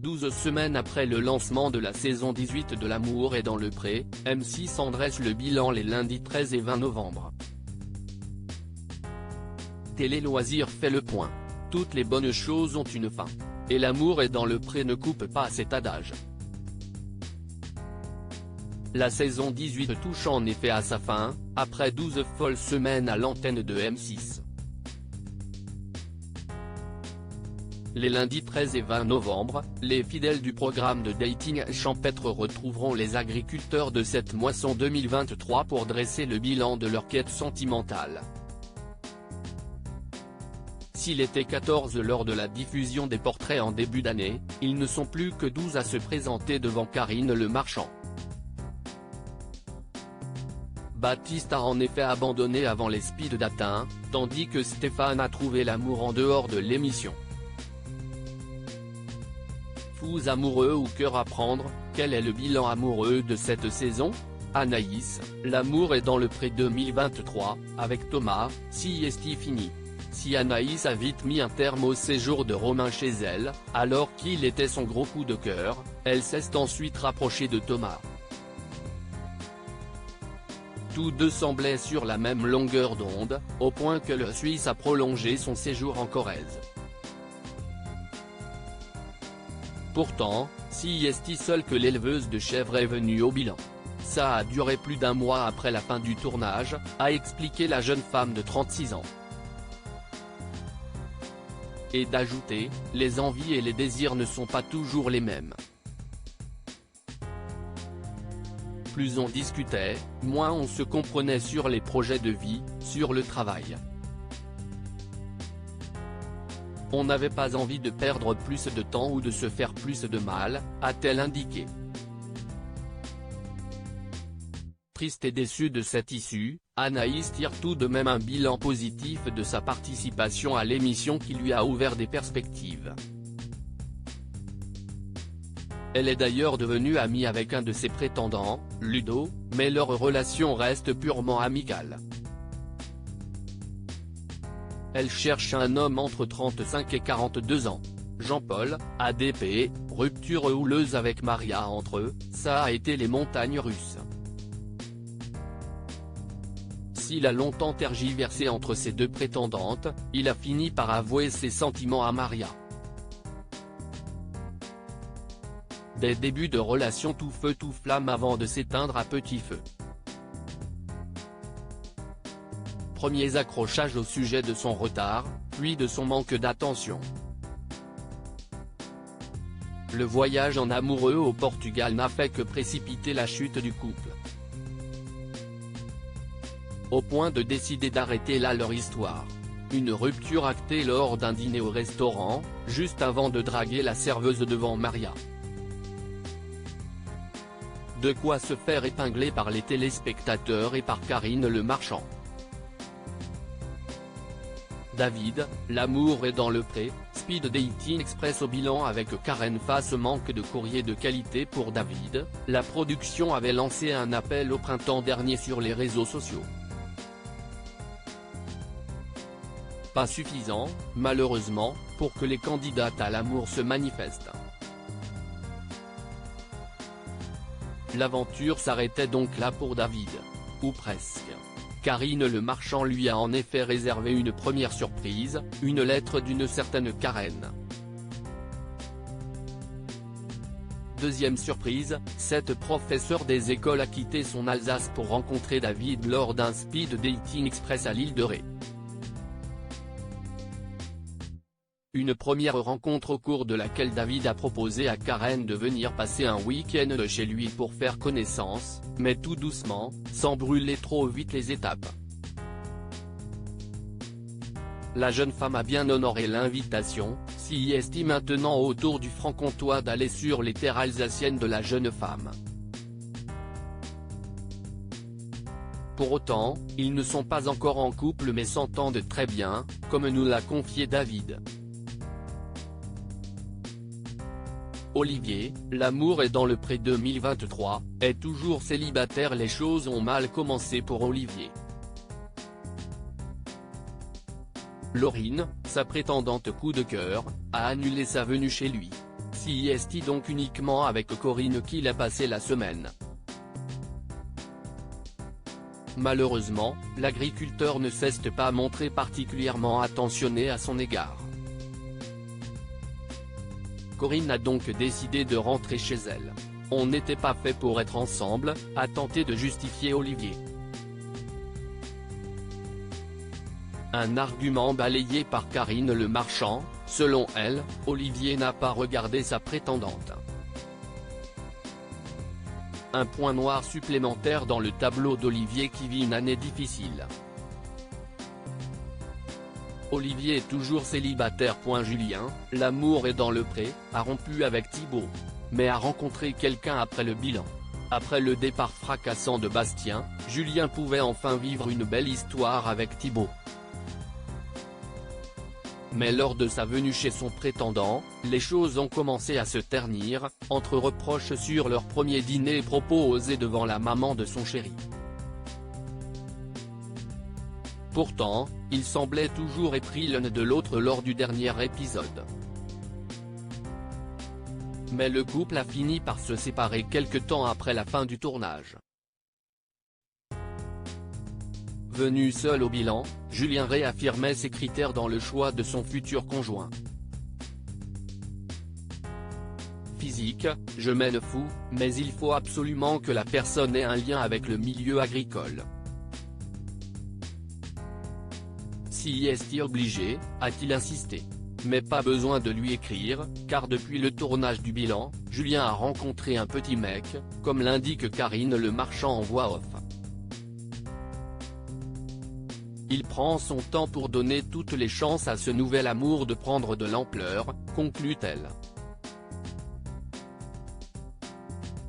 12 semaines après le lancement de la saison 18 de L'amour est dans le pré, M6 en dresse le bilan les lundis 13 et 20 novembre. Télé Loisirs fait le point. Toutes les bonnes choses ont une fin. Et L'amour est dans le pré ne coupe pas cet adage. La saison 18 touche en effet à sa fin, après 12 folles semaines à l'antenne de M6. Les lundis 13 et 20 novembre, les fidèles du programme de dating champêtre retrouveront les agriculteurs de cette moisson 2023 pour dresser le bilan de leur quête sentimentale. S'il était 14 lors de la diffusion des portraits en début d'année, ils ne sont plus que 12 à se présenter devant Karine Le Marchand. Baptiste a en effet abandonné avant les speed dating, tandis que Stéphane a trouvé l'amour en dehors de l'émission. Fous amoureux ou cœur à prendre, quel est le bilan amoureux de cette saison? Anaïs, L'amour est dans le pré 2023, avec Thomas, si est fini. Si Anaïs a vite mis un terme au séjour de Romain chez elle, alors qu'il était son gros coup de cœur, elle s'est ensuite rapprochée de Thomas. Tous deux semblaient sur la même longueur d'onde, au point que le Suisse a prolongé son séjour en Corrèze. Pourtant, si est seule que l'éleveuse de chèvres est venue au bilan. Ça a duré plus d'un mois après la fin du tournage, a expliqué la jeune femme de 36 ans. Et d'ajouter, les envies et les désirs ne sont pas toujours les mêmes. Plus on discutait, moins on se comprenait sur les projets de vie, sur le travail. On n'avait pas envie de perdre plus de temps ou de se faire plus de mal, a-t-elle indiqué. Triste et déçue de cette issue, Anaïs tire tout de même un bilan positif de sa participation à l'émission qui lui a ouvert des perspectives. Elle est d'ailleurs devenue amie avec un de ses prétendants, Ludo, mais leur relation reste purement amicale. Elle cherche un homme entre 35 et 42 ans. Jean-Paul, ADP, rupture houleuse avec Maria entre eux, ça a été les montagnes russes. S'il a longtemps tergiversé entre ses deux prétendantes, il a fini par avouer ses sentiments à Maria. Des débuts de relation tout feu tout flamme avant de s'éteindre à petit feu. Premiers accrochages au sujet de son retard, puis de son manque d'attention. Le voyage en amoureux au Portugal n'a fait que précipiter la chute du couple. Au point de décider d'arrêter là leur histoire. Une rupture actée lors d'un dîner au restaurant, juste avant de draguer la serveuse devant Maria. De quoi se faire épingler par les téléspectateurs et par Karine Le Marchand. David, L'amour est dans le pré, Speed Dating Express au bilan avec Karen face manque de courrier de qualité pour David, la production avait lancé un appel au printemps dernier sur les réseaux sociaux. Pas suffisant, malheureusement, pour que les candidates à l'amour se manifestent. L'aventure s'arrêtait donc là pour David. Ou presque. Karine Le Marchand lui a en effet réservé une première surprise, une lettre d'une certaine Karen. Deuxième surprise, cette professeure des écoles a quitté son Alsace pour rencontrer David lors d'un speed dating express à l'île de Ré. Une première rencontre au cours de laquelle David a proposé à Karen de venir passer un week-end chez lui pour faire connaissance, mais tout doucement, sans brûler trop vite les étapes. La jeune femme a bien honoré l'invitation, s'y est maintenant au tour du franc-comtois d'aller sur les terres alsaciennes de la jeune femme. Pour autant, ils ne sont pas encore en couple mais s'entendent très bien, comme nous l'a confié David. Olivier, L'amour est dans le pré 2023, est toujours célibataire. Les choses ont mal commencé pour Olivier. Laurine, sa prétendante coup de cœur, a annulé sa venue chez lui. Si est donc uniquement avec Corinne qu'il a passé la semaine. Malheureusement, l'agriculteur ne s'est pas montré particulièrement attentionné à son égard. Corinne a donc décidé de rentrer chez elle. On n'était pas fait pour être ensemble, a tenté de justifier Olivier. Un argument balayé par Karine Le Marchand, selon elle, Olivier n'a pas regardé sa prétendante. Un point noir supplémentaire dans le tableau d'Olivier qui vit une année difficile. Olivier est toujours célibataire. Julien, l'amour est dans le pré, a rompu avec Thibaut. Mais a rencontré quelqu'un après le bilan. Après le départ fracassant de Bastien, Julien pouvait enfin vivre une belle histoire avec Thibaut. Mais lors de sa venue chez son prétendant, les choses ont commencé à se ternir, entre reproches sur leur premier dîner et propos osés devant la maman de son chéri. Pourtant, ils semblaient toujours épris l'un de l'autre lors du dernier épisode. Mais le couple a fini par se séparer quelque temps après la fin du tournage. Venu seul au bilan, Julien réaffirmait ses critères dans le choix de son futur conjoint. Physique, je m'en fous, mais il faut absolument que la personne ait un lien avec le milieu agricole. Si est obligé, a-t-il insisté. Mais pas besoin de lui écrire, car depuis le tournage du bilan, Julien a rencontré un petit mec, comme l'indique Karine Le Marchand en voix off. Il prend son temps pour donner toutes les chances à ce nouvel amour de prendre de l'ampleur, conclut-elle.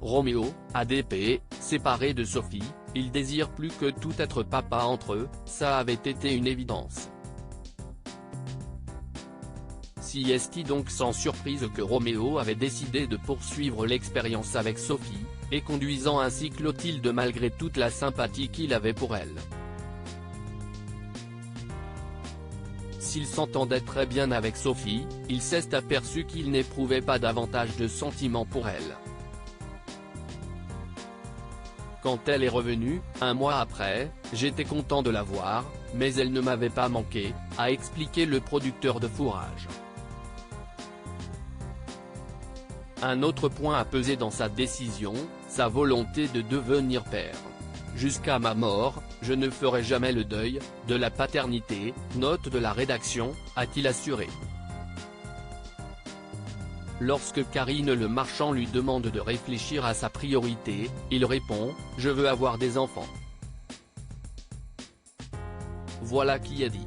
Roméo, ADP, séparé de Sophie, il désire plus que tout être papa entre eux, ça avait été une évidence. Si est donc sans surprise que Roméo avait décidé de poursuivre l'expérience avec Sophie, et conduisant ainsi Clotilde malgré toute la sympathie qu'il avait pour elle. S'il s'entendait très bien avec Sophie, il s'est aperçu qu'il n'éprouvait pas davantage de sentiments pour elle. Quand elle est revenue, un mois après, j'étais content de la voir, mais elle ne m'avait pas manqué, a expliqué le producteur de fourrage. Un autre point à peser dans sa décision, sa volonté de devenir père. Jusqu'à ma mort, je ne ferai jamais le deuil de la paternité, note de la rédaction, a-t-il assuré. Lorsque Karine Le Marchand lui demande de réfléchir à sa priorité, il répond « Je veux avoir des enfants ». Voilà qui est dit.